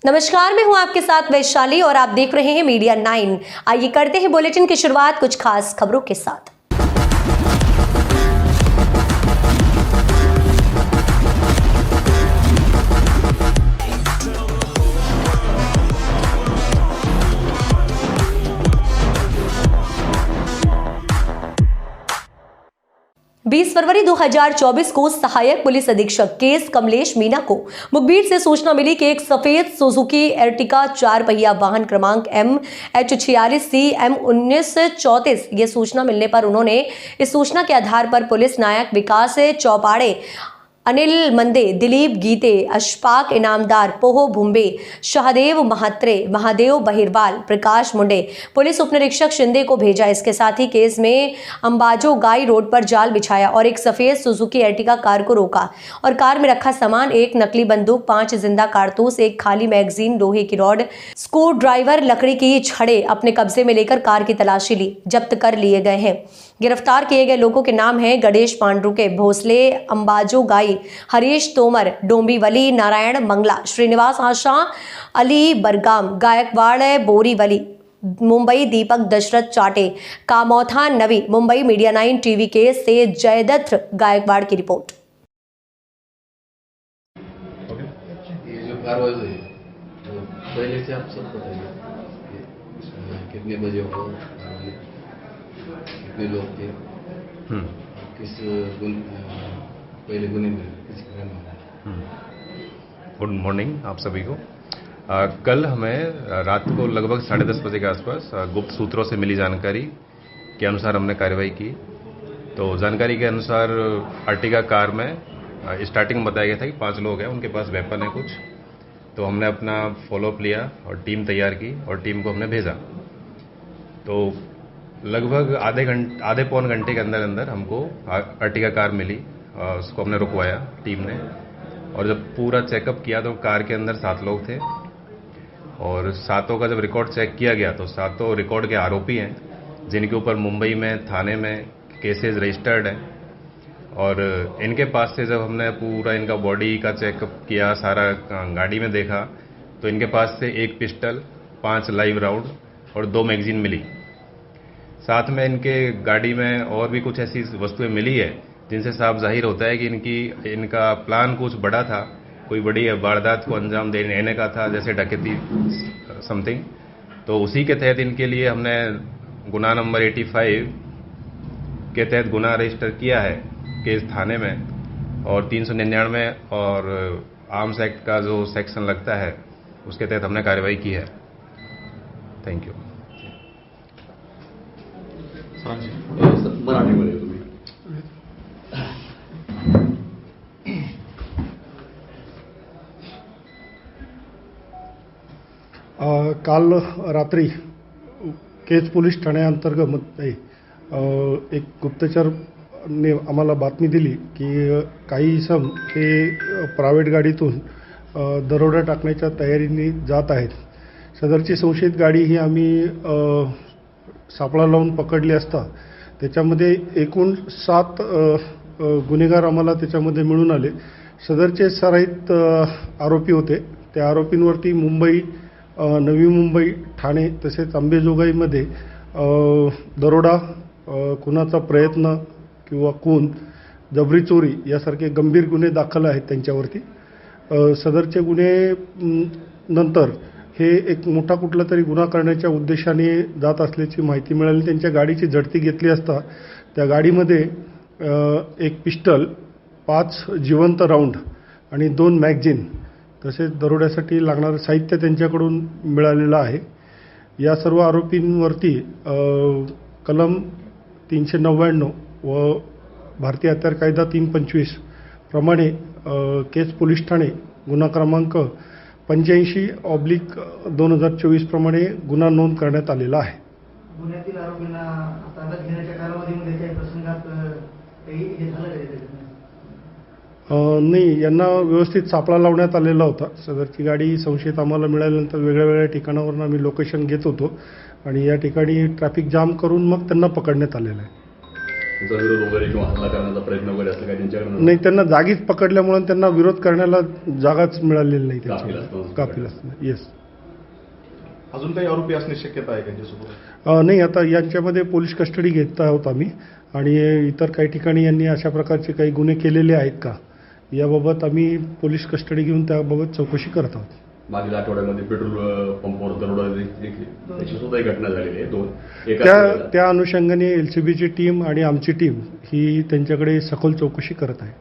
नमस्कार, मैं हूं आपके साथ वैशाली और आप देख रहे हैं मीडिया 9। आइए करते हैं बुलेटिन की शुरुआत कुछ खास खबरों के साथ। बीस फरवरी 2024 को सहायक पुलिस अधीक्षक केस कमलेश मीना को मुखबिर से सूचना मिली कि एक सफेद सुजुकी एर्टिगा 4 पहिया वाहन क्रमांक MH46CM1934। ये सूचना मिलने पर उन्होंने इस सूचना के आधार पर पुलिस नायक विकास चौपाड़े, अनिल मंदे, दिलीप गीते, अशफाक इनामदार, पोहो भुम्बे, शाहदेव महात्रे, महादेव बहिरवाल, प्रकाश मुंडे, पुलिस उपनिरीक्षक शिंदे को भेजा। इसके साथ ही केस में अंबाजो गाई रोड पर जाल बिछाया और एक सफेद सुजुकी एर्टिगा कार को रोका और कार में रखा सामान, एक नकली बंदूक, 5 जिंदा कारतूस, एक खाली मैगजीन, लोहे की रॉड, स्क्रू ड्राइवर, लकड़ी की छड़े अपने कब्जे में लेकर कार की तलाशी ली, जब्त कर लिए गए हैं। गिरफ्तार किए गए लोगों के नाम हैं गणेश पांडुके, भोसले, अंबाजो गाई, हरीश तोमर, डोंबिवली, नारायण मंगला, श्रीनिवास आशा, अली बरगाम, गायकवाड़ बोरीवली, मुंबई, दीपक दशरथ चाटे, कामौथा नवी, मुंबई। मीडिया 9 टीवी केस से जयदत्त गायकवाड़ की रिपोर्ट। ये जो कार्रवाई हुई तो पहले से आप सबको बताइए कितने बजे हो, कितने लोग थे, किस पहले गुने में किस कारण में। गुड मॉर्निंग आप सभी को। कल हमें रात को लगभग 10:30 बजे के आसपास गुप्त सूत्रों से मिली जानकारी के अनुसार हमने कार्रवाई की। तो जानकारी के अनुसार अर्टिगा कार में स्टार्टिंग में बताया गया था कि 5 लोग हैं, उनके पास वेपन है कुछ। तो हमने अपना फॉलोअप लिया और टीम तैयार की और टीम को हमने भेजा। तो लगभग आधे पौन घंटे के अंदर अंदर हमको अर्टिगा कार मिली। उसको हमने रुकवाया टीम ने, और जब पूरा चेकअप किया तो कार के अंदर 7 लोग थे और 7 का जब रिकॉर्ड चेक किया गया तो 7 रिकॉर्ड के आरोपी हैं, जिनके ऊपर मुंबई में थाने में केसेस रजिस्टर्ड हैं। और इनके पास से जब हमने पूरा इनका बॉडी का चेकअप किया, सारा गाड़ी में देखा, तो इनके पास से 1 पिस्टल, 5 लाइव राउंड और 2 मैगजीन मिली। साथ में इनके गाड़ी में और भी कुछ ऐसी वस्तुएं मिली है जिनसे साफ जाहिर होता है कि इनका प्लान कुछ बड़ा था, कोई बड़ी वारदात को अंजाम देने का था, जैसे डकैती समथिंग। तो उसी के तहत इनके लिए हमने गुना नंबर 85 के तहत गुना रजिस्टर किया है केस थाने में, और 399 और आर्म्स एक्ट का जो सेक्शन लगता है उसके तहत हमने कार्रवाई की है। Thank you. मराठीमध्ये तुम्ही काल रात्री केज पोलीस ठाण्याअंतर्गत एक गुप्तचरने आम्हाला बातमी दिली की काही इसम हे प्रायव्हेट गाडीतून दरोडा टाकण्याच्या तयारीने जात आहेत। सदरची संशयित गाडी ही आम्ही सापळा लावून पकडली असता त्याच्यामध्ये एकूण 7 गुन्हेगार आम्हाला त्याच्यामध्ये मिळून आले। सदरचे सराईत आरोपी होते। त्या आरोपींवरती मुंबई, नवी मुंबई, ठाणे तसेच अंबेजोगाईमध्ये दरोडा, खुनाचा प्रयत्न किंवा खून, जबरी चोरी यासारखे गंभीर गुन्हे दाखल आहेत त्यांच्यावरती। सदरचे गुन्हे नंतर हे एक मोठा कुठला तरी गुन्हा करण्याच्या उद्देशाने जात असल्याची माहिती मिळाली। त्यांच्या गाडीची झडती घेतली असता त्या गाडीमध्ये 1 पिस्टल, 5 जिवंत राऊंड आणि 2 मॅगझीन तसेच दरोड्यासाठी लागणारं साहित्य त्यांच्याकडून मिळालेलं आहे। या सर्व आरोपींवरती कलम 399 व भारतीय हत्यार कायदा 325 प्रमाणे केज पोलीस ठाणे गुन्हा क्रमांक 85/2024 प्रमाणे गुन्हा नोंद करण्यात आलेला आहे। गुन्ह्यातील आरोपींना ताब्यात घेण्याच्या कालावधीमध्ये काही प्रसंगात काही हे झालं नाही, यांना व्यवस्थित सापळा लावण्यात आलेला होता। सदरची गाडी संशयित आम्हाला मिळाल्यानंतर वेगळ्या ठिकाणावरून आम्ही लोकेशन घेत होतो आणि या ठिकाणी ट्रॅफिक जाम करून मग त्यांना पकडण्यात आलेलं आहे। त्यांचा विरोध वगैरे किंवा हल्ला करण्याचा प्रयत्न वगैरे असं काही त्यांच्याकडे नाही, त्यांना जागीच पकडल्यामुळे त्यांना विरोध करण्याला जागाच मिळालेली नाही काफिल असतो. काफिल असतं. येस. अजून काही आरोपी असण्याची शक्यता आहे त्यांच्यासोबत? नाही, आता यांच्यामध्ये पोलीस कस्टडी घेत आहोत आम्ही, आणि इतर काही ठिकाणी यांनी अशा प्रकारचे काही गुन्हे केलेले आहेत का याबाबत आम्ही पोलीस कस्टडी घेऊन त्याबाबत चौकशी करत आहोत. मागील आठवड्यामध्ये पेट्रोल पंपावर दरोडा त्याची सुद्धा एक घटना झालेली आहे. दोन एका त्या अनुषंगाने LCBची टीम आणि आमची टीम ही त्यांच्याकडे सखोल चौकशी करत आहे.